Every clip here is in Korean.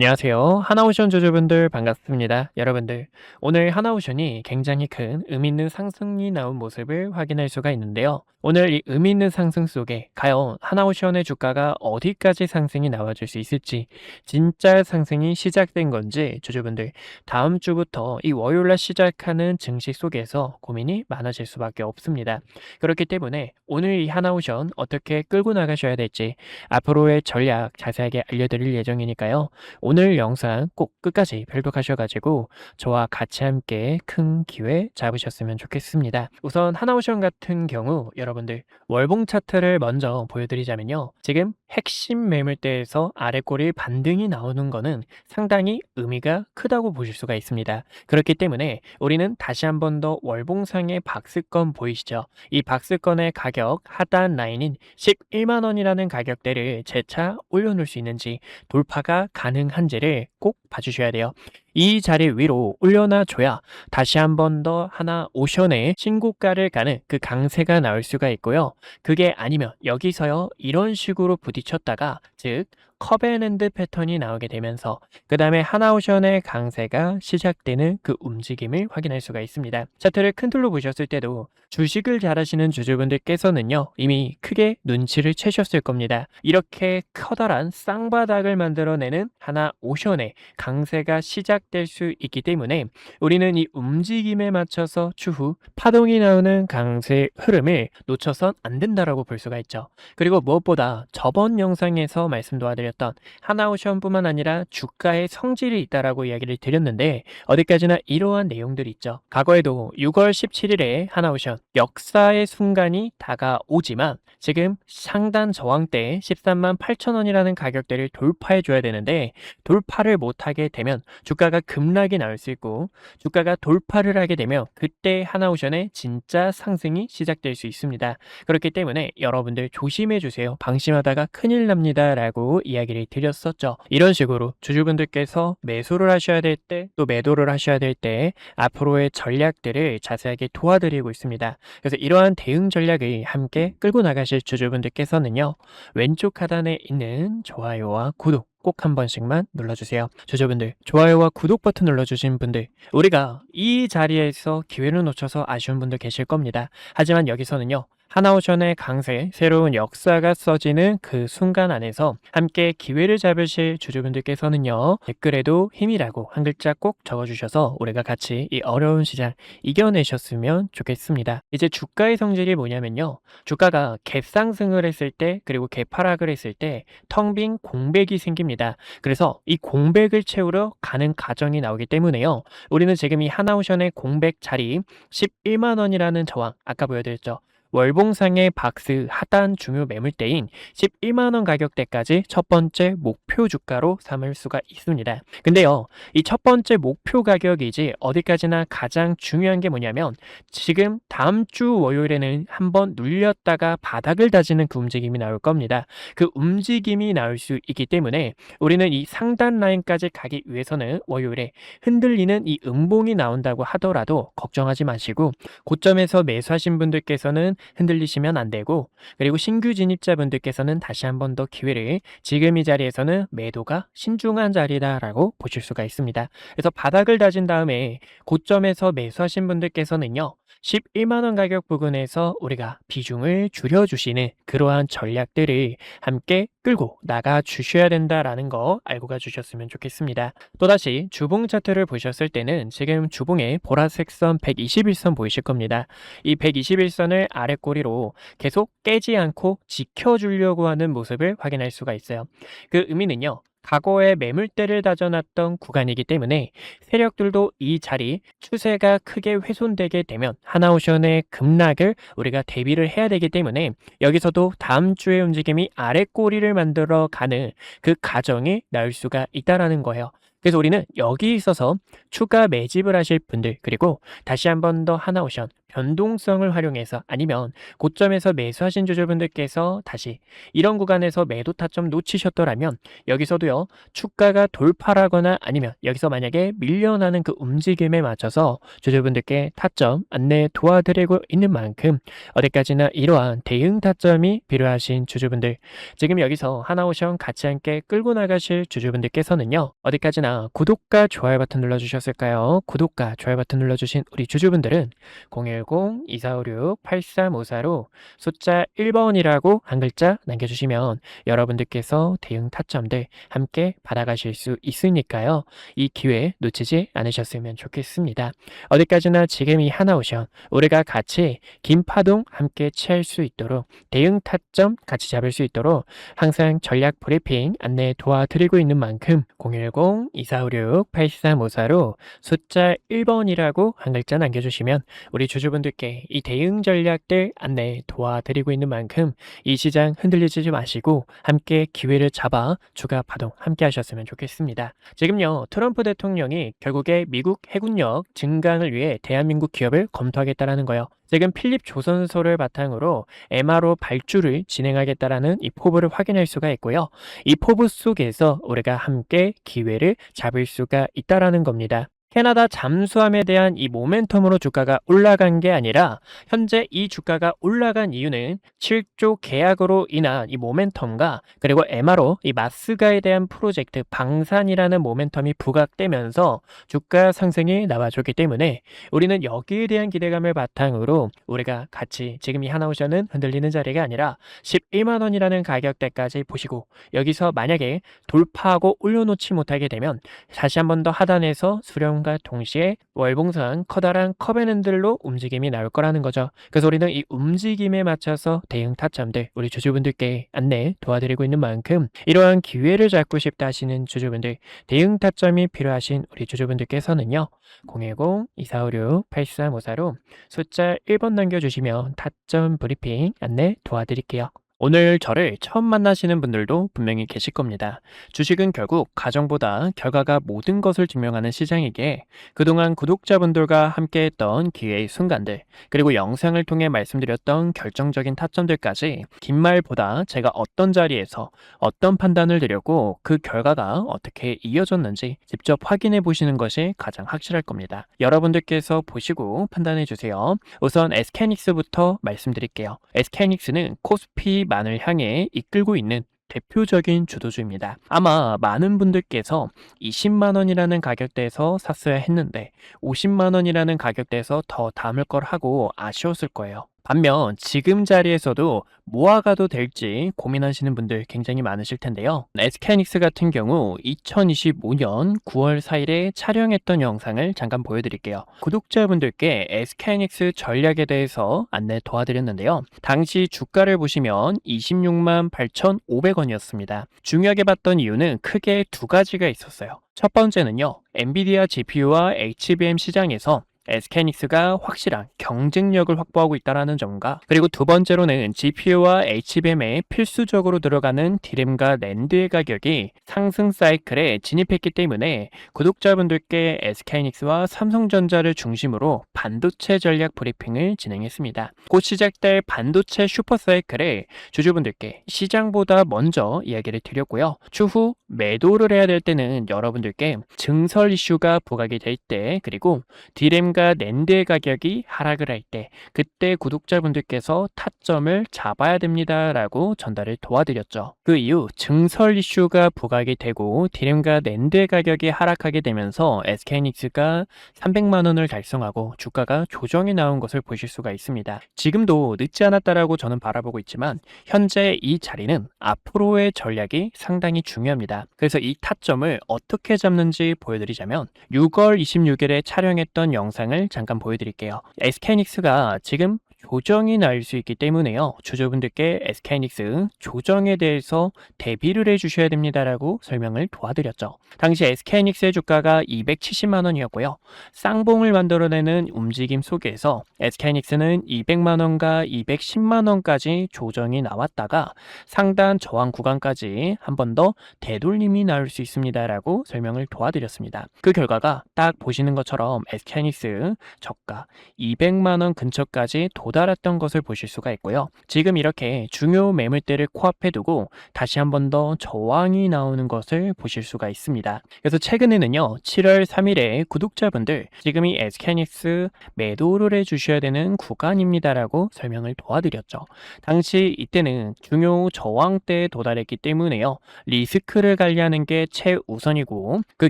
안녕하세요. 하나오션 주주분들 반갑습니다. 여러분들, 오늘 하나오션이 굉장히 큰 의미 있는 상승이 나온 모습을 확인할 수가 있는데요. 오늘 이 의미 있는 상승 속에 과연 하나오션의 주가가 어디까지 상승이 나와줄 수 있을지, 진짜 상승이 시작된 건지 주주분들 다음 주부터 이 월요일날 시작하는 증시 속에서 고민이 많아질 수밖에 없습니다. 그렇기 때문에 오늘 이 하나오션 어떻게 끌고 나가셔야 될지 앞으로의 전략 자세하게 알려드릴 예정이니까요. 오늘 영상 꼭 끝까지 별독하셔가지고 저와 같이 함께 큰 기회 잡으셨으면 좋겠습니다. 우선 하나오션 같은 경우 여러분들 월봉 차트를 먼저 보여드리자면요. 지금 핵심 매물대에서 아래꼬리 반등이 나오는 거는 상당히 의미가 크다고 보실 수가 있습니다. 그렇기 때문에 우리는 다시 한 번 더 월봉상의 박스권 보이시죠? 이 박스권의 가격 하단 라인인 11만 원이라는 가격대를 재차 올려놓을 수 있는지 돌파가 가능한지를 꼭 봐주셔야 돼요. 이 자리 위로 올려놔 줘야 다시 한 번 더 하나오션의 신고가를 가는 그 강세가 나올 수가 있고요. 그게 아니면 여기서요 이런 식으로 부딪혔다가 즉 커벤앤드 패턴이 나오게 되면서 그 다음에 하나오션의 강세가 시작되는 그 움직임을 확인할 수가 있습니다. 차트를 큰 틀로 보셨을 때도 주식을 잘 하시는 주주분들께서는요 이미 크게 눈치를 채셨을 겁니다. 이렇게 커다란 쌍바닥을 만들어내는 하나오션의 강세가 시작될 수 있기 때문에 우리는 이 움직임에 맞춰서 추후 파동이 나오는 강세 흐름을 놓쳐선 안 된다라고 볼 수가 있죠. 그리고 무엇보다 저번 영상에서 말씀 도와드렸던 하나오션뿐만 아니라 주가의 성질이 있다라고 이야기를 드렸는데 어디까지나 이러한 내용들이 있죠. 과거에도 6월 17일에 하나오션 역사의 순간이 다가오지만 지금 상단 저항대 13만 8천 원이라는 가격대를 돌파해 줘야 되는데 돌파를 못하게 되면 주가가 급락이 나올 수 있고 주가가 돌파를 하게 되면 그때 하나오션의 진짜 상승이 시작될 수 있습니다. 그렇기 때문에 여러분들 조심해 주세요. 방심하다가 큰일 납니다 라고 이야기를 드렸었죠. 이런 식으로 주주분들께서 매수를 하셔야 될 때 또 매도를 하셔야 될 때 앞으로의 전략들을 자세하게 도와드리고 있습니다. 그래서 이러한 대응 전략을 함께 끌고 나가실 주주분들께서는요 왼쪽 하단에 있는 좋아요와 구독 꼭 한 번씩만 눌러주세요. 주주분들 좋아요와 구독 버튼 눌러주신 분들 우리가 이 자리에서 기회를 놓쳐서 아쉬운 분들 계실 겁니다. 하지만 여기서는요 하나오션의 강세, 새로운 역사가 써지는 그 순간 안에서 함께 기회를 잡으실 주주분들께서는요 댓글에도 힘이라고 한 글자 꼭 적어주셔서 우리가 같이 이 어려운 시장 이겨내셨으면 좋겠습니다. 이제 주가의 성질이 뭐냐면요 주가가 갭상승을 했을 때 그리고 갭하락을 했을 때 텅 빈 공백이 생깁니다. 그래서 이 공백을 채우러 가는 과정이 나오기 때문에요 우리는 지금 이 하나오션의 공백 자리 11만 원이라는 저항 아까 보여드렸죠. 월봉상의 박스 하단 중요 매물대인 11만원 가격대까지 첫 번째 목표 주가로 삼을 수가 있습니다. 근데요, 이 첫 번째 목표 가격이지 어디까지나 가장 중요한 게 뭐냐면 지금 다음 주 월요일에는 한번 눌렸다가 바닥을 다지는 그 움직임이 나올 겁니다. 그 움직임이 나올 수 있기 때문에 우리는 이 상단 라인까지 가기 위해서는 월요일에 흔들리는 이 음봉이 나온다고 하더라도 걱정하지 마시고 고점에서 매수하신 분들께서는 흔들리시면 안 되고 그리고 신규 진입자분들께서는 다시 한 번 더 기회를 지금 이 자리에서는 매도가 신중한 자리다라고 보실 수가 있습니다. 그래서 바닥을 다진 다음에 고점에서 매수하신 분들께서는요 11만원 가격 부근에서 우리가 비중을 줄여주시는 그러한 전략들을 함께 끌고 나가 주셔야 된다라는 거 알고 가주셨으면 좋겠습니다. 또다시 주봉 차트를 보셨을 때는 지금 주봉에 보라색 선 121선 보이실 겁니다. 이 121선을 아랫꼬리로 계속 깨지 않고 지켜주려고 하는 모습을 확인할 수가 있어요. 그 의미는요. 과거에 매물대를 다져놨던 구간이기 때문에 세력들도 이 자리 추세가 크게 훼손되게 되면 하나오션의 급락을 우리가 대비를 해야 되기 때문에 여기서도 다음 주의 움직임이 아랫꼬리를 만들어 가는 그 과정이 나올 수가 있다라는 거예요. 그래서 우리는 여기 있어서 추가 매집을 하실 분들 그리고 다시 한 번 더 하나오션 변동성을 활용해서 아니면 고점에서 매수하신 주주분들께서 다시 이런 구간에서 매도 타점 놓치셨더라면 여기서도요, 주가가 돌파라거나 아니면 여기서 만약에 밀려나는 그 움직임에 맞춰서 주주분들께 타점 안내 도와드리고 있는 만큼 어디까지나 이러한 대응 타점이 필요하신 주주분들, 지금 여기서 하나오션 같이 함께 끌고 나가실 주주분들께서는요, 어디까지나 구독과 좋아요 버튼 눌러주셨을까요? 구독과 좋아요 버튼 눌러주신 우리 주주분들은 010-2456-8354로 숫자 1번이라고 한 글자 남겨주시면 여러분들께서 대응 타점들 함께 받아가실 수 있으니까요. 이 기회 놓치지 않으셨으면 좋겠습니다. 어디까지나 지금 이 하나오션 우리가 같이 긴 파동 함께 취할 수 있도록 대응 타점 같이 잡을 수 있도록 항상 전략 브리핑 안내 도와드리고 있는 만큼 010-2456-8354로 숫자 1번이라고 한 글자 남겨주시면 우리 주주분들께 이 대응 전략들 안내 도와드리고 있는 만큼 이 시장 흔들리지 마시고 함께 기회를 잡아 주가 파동 함께 하셨으면 좋겠습니다. 지금요, 트럼프 대통령이 결국에 미국 해군력 증강을 위해 대한민국 기업을 검토하겠다라는 거예요. 지금 필립 조선소를 바탕으로 MRO 발주를 진행하겠다라는 이 포부를 확인할 수가 있고요. 이 포부 속에서 우리가 함께 기회를 잡을 수가 있다라는 겁니다. 캐나다 잠수함에 대한 이 모멘텀으로 주가가 올라간 게 아니라 현재 이 주가가 올라간 이유는 7조 계약으로 인한 이 모멘텀과 그리고 MRO 이 마스가에 대한 프로젝트 방산이라는 모멘텀이 부각되면서 주가 상승이 나와줬기 때문에 우리는 여기에 대한 기대감을 바탕으로 우리가 같이 지금 이 하나오션은 흔들리는 자리가 아니라 11만 원이라는 가격대까지 보시고 여기서 만약에 돌파하고 올려놓지 못하게 되면 다시 한 번 더 하단에서 수렴과 동시에 월봉상 커다란 커벤앤들로 움직임이 나올 거라는 거죠. 그래서 우리는 이 움직임에 맞춰서 대응 타점들 우리 주주분들께 안내 도와드리고 있는 만큼 이러한 기회를 잡고 싶다 하시는 주주분들, 대응 타점이 필요하신 우리 주주분들께서는요, 010-2456-8354로 숫자 1번 남겨주시면 타점 브리핑 안내 도와드릴게요. 오늘 저를 처음 만나시는 분들도 분명히 계실 겁니다. 주식은 결국 가정보다 결과가 모든 것을 증명하는 시장이기에 그동안 구독자분들과 함께했던 기회의 순간들, 그리고 영상을 통해 말씀드렸던 결정적인 타점들까지 긴 말보다 제가 어떤 자리에서 어떤 판단을 드렸고 그 결과가 어떻게 이어졌는지 직접 확인해 보시는 것이 가장 확실할 겁니다. 여러분들께서 보시고 판단해 주세요. 우선 SK하이닉스부터 말씀드릴게요. SK하이닉스는 코스피 만을 향해 이끌고 있는 대표적인 주도주입니다. 아마 많은 분들께서 20만 원이라는 가격대에서 샀어야 했는데 50만 원이라는 가격대에서 더 담을 걸 하고 아쉬웠을 거예요. 반면 지금 자리에서도 모아가도 될지 고민하시는 분들 굉장히 많으실 텐데요. SK하이닉스 같은 경우 2025년 9월 4일에 촬영했던 영상을 잠깐 보여드릴게요. 구독자분들께 SK하이닉스 전략에 대해서 안내 도와드렸는데요. 당시 주가를 보시면 26만 8,500원이었습니다. 중요하게 봤던 이유는 크게 두 가지가 있었어요. 첫 번째는요, 엔비디아 GPU와 HBM 시장에서 SK하이닉스가 확실한 경쟁력을 확보하고 있다는 점과, 그리고 두 번째로는 GPU와 HBM에 필수적으로 들어가는 D램과 낸드의 가격이 상승 사이클에 진입했기 때문에 구독자분들께 SK하이닉스와 삼성전자를 중심으로 반도체 전략 브리핑을 진행했습니다. 곧 시작될 반도체 슈퍼 사이클에 주주분들께 시장보다 먼저 이야기를 드렸고요. 추후 매도를 해야 될 때는 여러분들께 증설 이슈가 부각이 될 때, 그리고 D램과 낸드의 가격이 하락을 할 때 그때 구독자분들께서 타점을 잡아야 됩니다 라고 전달을 도와드렸죠. 그 이후 증설 이슈가 부각이 되고 D램과 낸드의 가격이 하락하게 되면서 SK하이닉스가 300만 원을 달성하고 주가가 조정이 나온 것을 보실 수가 있습니다. 지금도 늦지 않았다라고 저는 바라보고 있지만 현재 이 자리는 앞으로의 전략이 상당히 중요합니다. 그래서 이 타점을 어떻게 잡는지 보여드리자면 6월 26일에 촬영했던 영상을 잠깐 보여드릴게요. SK하이닉스가 지금 조정이 날 수 있기 때문에요. 주주분들께 SK하이닉스 조정에 대해서 대비를 해주셔야 됩니다라고 설명을 도와드렸죠. 당시 SK하이닉스의 주가가 270만 원이었고요. 쌍봉을 만들어내는 움직임 속에서 SK하이닉스는 200만 원과 210만 원까지 조정이 나왔다가 상단 저항 구간까지 한 번 더 되돌림이 나올 수 있습니다라고 설명을 도와드렸습니다. 그 결과가 딱 보시는 것처럼 SK하이닉스 저가 200만 원 근처까지 도달했던 것을 보실 수가 있고요. 지금 이렇게 중요 매물대를 코앞에 두고 다시 한 번 더 저항이 나오는 것을 보실 수가 있습니다. 그래서 최근에는요, 7월 3일에 구독자분들 지금이 SK하이닉스 매도를 해주셔야 되는 구간입니다라고 설명을 도와드렸죠. 당시 이때는 중요 저항대에 도달했기 때문에요. 리스크를 관리하는 게 최우선이고 그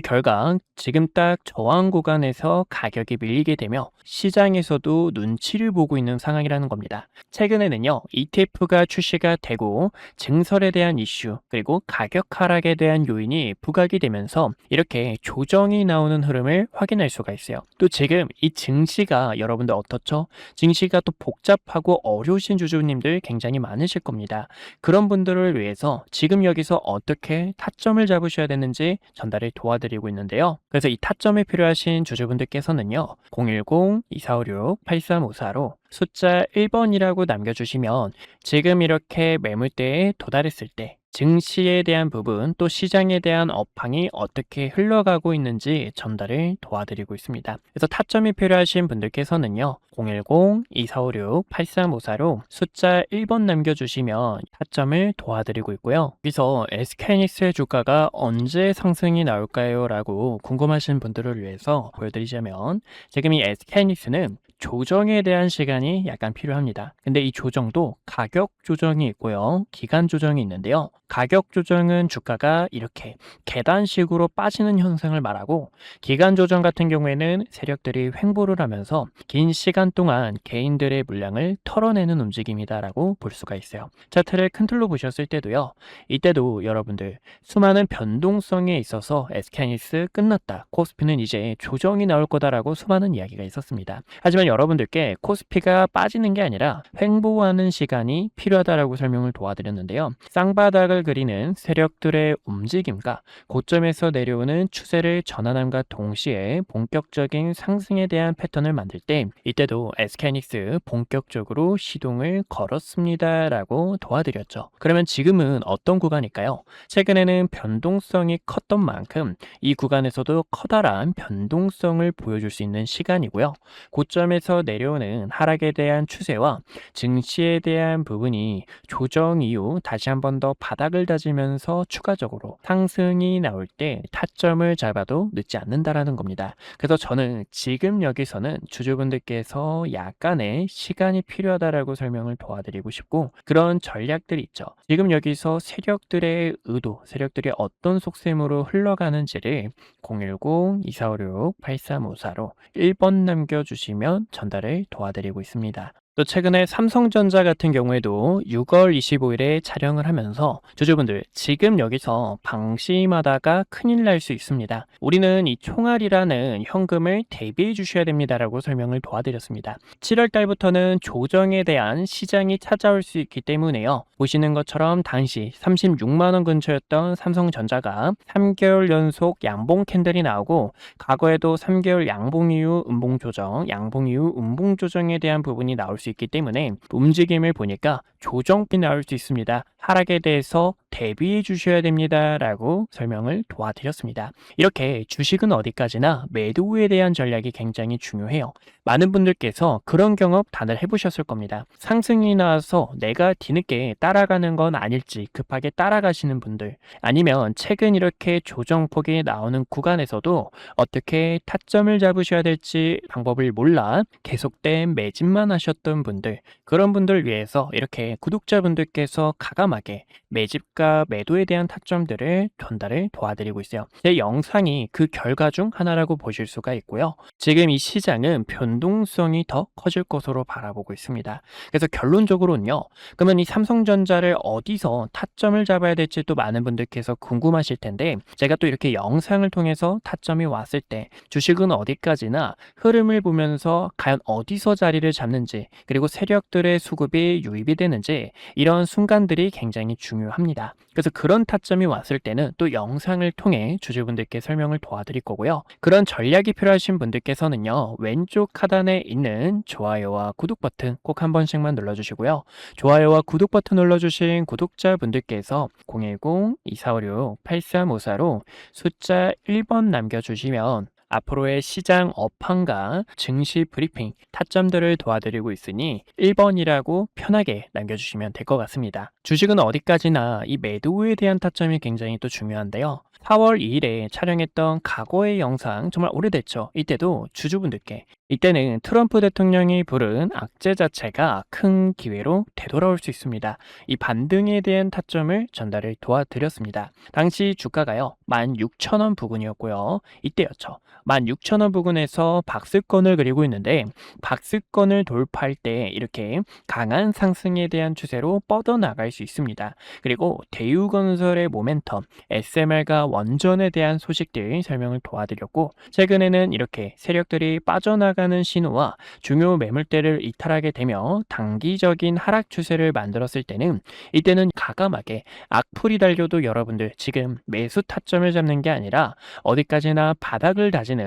결과 지금 딱 저항 구간에서 가격이 밀리게 되며 시장에서도 눈치를 보고 있는 상황이라는 겁니다. 최근에는요, ETF가 출시가 되고 증설에 대한 이슈 그리고 가격 하락에 대한 요인이 부각이 되면서 이렇게 조정이 나오는 흐름을 확인할 수가 있어요. 또 지금 이 증시가 여러분들 어떻죠? 증시가 또 복잡하고 어려우신 주주님들 굉장히 많으실 겁니다. 그런 분들을 위해서 지금 여기서 어떻게 타점을 잡으셔야 되는지 전달을 도와드리고 있는데요. 그래서 이 타점이 필요하신 주주분들께서는요, 010-2456-8354로 숫자 1번이라고 남겨주시면 지금 이렇게 매물대에 도달했을 때 증시에 대한 부분 또 시장에 대한 업황이 어떻게 흘러가고 있는지 전달을 도와드리고 있습니다. 그래서 타점이 필요하신 분들께서는요, 010-2456-8354로 숫자 1번 남겨주시면 타점을 도와드리고 있고요. 여기서 SK하이닉스의 주가가 언제 상승이 나올까요? 라고 궁금하신 분들을 위해서 보여드리자면 지금 이 SK하이닉스는 조정에 대한 시간이 약간 필요합니다. 근데 이 조정도 가격 조정이 있고요, 기간 조정이 있는데요. 가격 조정은 주가가 이렇게 계단식으로 빠지는 현상을 말하고, 기간 조정 같은 경우에는 세력들이 횡보를 하면서 긴 시간 동안 개인들의 물량을 털어내는 움직임이다라고 볼 수가 있어요. 차트를 큰 틀로 보셨을 때도요, 이때도 여러분들 수많은 변동성에 있어서 SK하이닉스 끝났다, 코스피는 이제 조정이 나올 거다라고 수많은 이야기가 있었습니다. 하지만 여러분들께 코스피가 빠지는 게 아니라 횡보하는 시간이 필요하다라고 설명을 도와드렸는데요. 쌍바닥을 그리는 세력들의 움직임과 고점에서 내려오는 추세를 전환함과 동시에 본격적인 상승에 대한 패턴을 만들 때 이때도 SK하이닉스 본격적으로 시동을 걸었습니다라고 도와드렸죠. 그러면 지금은 어떤 구간일까요? 최근에는 변동성이 컸던 만큼 이 구간에서도 커다란 변동성을 보여줄 수 있는 시간이고요. 고점에서 내려오는 하락에 대한 추세와 증시에 대한 부분이 조정 이후 다시 한 번 더 바닥을 다지면서 추가적으로 상승이 나올 때 타점을 잡아도 늦지 않는다라는 겁니다. 그래서 저는 지금 여기서는 주주분들께서 약간의 시간이 필요하다라고 설명을 도와드리고 싶고, 그런 전략들이 있죠. 지금 여기서 세력들의 의도, 세력들이 어떤 속셈으로 흘러가는지를 010-2456-8354로 1번 남겨주시면 전달을 도와드리고 있습니다. 또 최근에 삼성전자 같은 경우에도 6월 25일에 촬영을 하면서 주주분들 지금 여기서 방심하다가 큰일 날 수 있습니다. 우리는 이 총알이라는 현금을 대비해 주셔야 됩니다라고 설명을 도와드렸습니다. 7월 달부터는 조정에 대한 시장이 찾아올 수 있기 때문에요. 보시는 것처럼 당시 36만 원 근처였던 삼성전자가 3개월 연속 양봉 캔들이 나오고, 과거에도 3개월 양봉 이후 음봉 조정, 양봉 이후 음봉 조정에 대한 부분이 나올 수 있기 때문에 움직임을 보니까 조정이 나올 수 있습니다. 하락에 대해서 대비해 주셔야 됩니다 라고 설명을 도와드렸습니다. 이렇게 주식은 어디까지나 매도에 대한 전략이 굉장히 중요해요. 많은 분들께서 그런 경험 다들 해보셨을 겁니다. 상승이 나와서 내가 뒤늦게 따라가는 건 아닐지 급하게 따라가시는 분들, 아니면 최근 이렇게 조정폭이 나오는 구간에서도 어떻게 타점을 잡으셔야 될지 방법을 몰라 계속된 매집만 하셨던 분들, 그런 분들 위해서 이렇게 구독자분들께서 가감하게 매집 주가 매도에 대한 타점들을 전달을 도와드리고 있어요. 제 영상이 그 결과 중 하나라고 보실 수가 있고요. 지금 이 시장은 변동성이 더 커질 것으로 바라보고 있습니다. 그래서 결론적으로는요. 그러면 이 삼성전자를 어디서 타점을 잡아야 될지 또 많은 분들께서 궁금하실 텐데, 제가 또 이렇게 영상을 통해서 타점이 왔을 때 주식은 어디까지나 흐름을 보면서 과연 어디서 자리를 잡는지, 그리고 세력들의 수급이 유입이 되는지, 이런 순간들이 굉장히 중요합니다. 그래서 그런 타점이 왔을 때는 또 영상을 통해 주주분들께 설명을 도와드릴 거고요. 그런 전략이 필요하신 분들께서는요, 왼쪽 하단에 있는 좋아요와 구독 버튼 꼭 한 번씩만 눌러주시고요. 좋아요와 구독 버튼 눌러주신 구독자분들께서 010-2456-8354로 숫자 1번 남겨주시면 앞으로의 시장 업황과 증시 브리핑, 타점들을 도와드리고 있으니 1번이라고 편하게 남겨주시면 될 것 같습니다. 주식은 어디까지나 이 매도에 대한 타점이 굉장히 또 중요한데요. 4월 2일에 촬영했던 과거의 영상, 정말 오래됐죠. 이때도 주주분들께, 이때는 트럼프 대통령이 부른 악재 자체가 큰 기회로 되돌아올 수 있습니다. 이 반등에 대한 타점을 전달을 도와드렸습니다. 당시 주가가요 16,000원 부근이었고요. 이때였죠. 16,000원 부근에서 박스권을 그리고 있는데, 박스권을 돌파할 때 이렇게 강한 상승에 대한 추세로 뻗어나갈 수 있습니다. 그리고 대우건설의 모멘텀, SMR과 원전에 대한 소식들 설명을 도와드렸고, 최근에는 이렇게 세력들이 빠져나가는 신호와 중요 매물대를 이탈하게 되며 단기적인 하락 추세를 만들었을 때는, 이때는 과감하게 악플이 달려도 여러분들 지금 매수 타점을 잡는 게 아니라 어디까지나 바닥을 다지는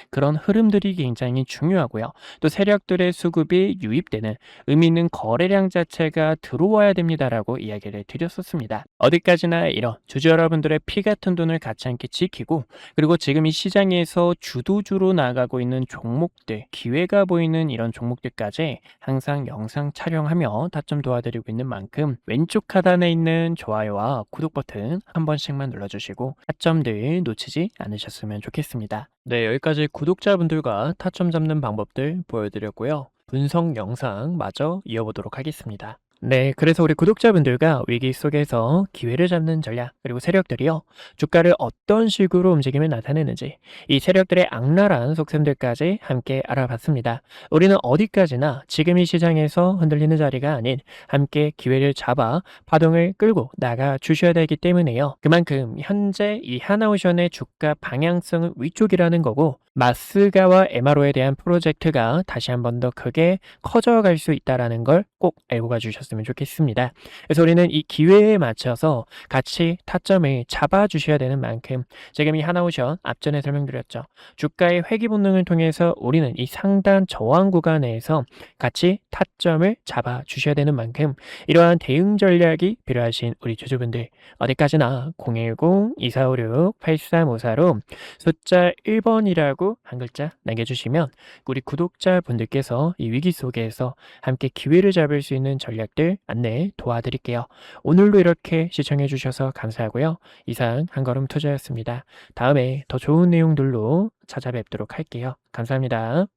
그런 흐름들이 굉장히 중요하고요. 또 세력들의 수급이 유입되는 의미 있는 거래량 자체가 들어와야 됩니다라고 이야기를 드렸었습니다. 어디까지나 이런 주주 여러분들의 피 같은 돈을 같이 함께 지키고, 그리고 지금 이 시장에서 주도주로 나가고 있는 종목들, 기회가 보이는 이런 종목들까지 항상 영상 촬영하며 타점 도와드리고 있는 만큼 왼쪽 하단에 있는 좋아요와 구독 버튼 한 번씩만 눌러주시고 타점들 놓치지 않으셨으면 좋겠습니다. 네, 여기까지 구독자분들과 타점 잡는 방법들 보여드렸고요. 분석 영상 마저 이어보도록 하겠습니다. 네, 그래서 우리 구독자분들과 위기 속에서 기회를 잡는 전략, 그리고 세력들이요, 주가를 어떤 식으로 움직임을 나타내는지, 이 세력들의 악랄한 속셈들까지 함께 알아봤습니다. 우리는 어디까지나 지금 이 시장에서 흔들리는 자리가 아닌 함께 기회를 잡아 파동을 끌고 나가 주셔야 되기 때문에요. 그만큼 현재 이 하나오션의 주가 방향성은 위쪽이라는 거고, 마스가와 MRO에 대한 프로젝트가 다시 한 번 더 크게 커져갈 수 있다는 걸 꼭 알고 가주셨으면 좋겠습니다. 그래서 우리는 이 기회에 맞춰서 같이 타점을 잡아주셔야 되는 만큼, 지금 이 하나오션 앞전에 설명드렸죠. 주가의 회귀 본능을 통해서 우리는 이 상단 저항 구간에서 같이 타점을 잡아주셔야 되는 만큼, 이러한 대응 전략이 필요하신 우리 주주분들, 어디까지나 010-2456-8354로 숫자 1번이라고 한 글자 남겨주시면 우리 구독자분들께서 이 위기 속에서 함께 기회를 잡을 수 있는 전략들 안내 도와드릴게요. 오늘도 이렇게 시청해주셔서 감사하고요. 이상 한걸음 투자였습니다. 다음에 더 좋은 내용들로 찾아뵙도록 할게요. 감사합니다.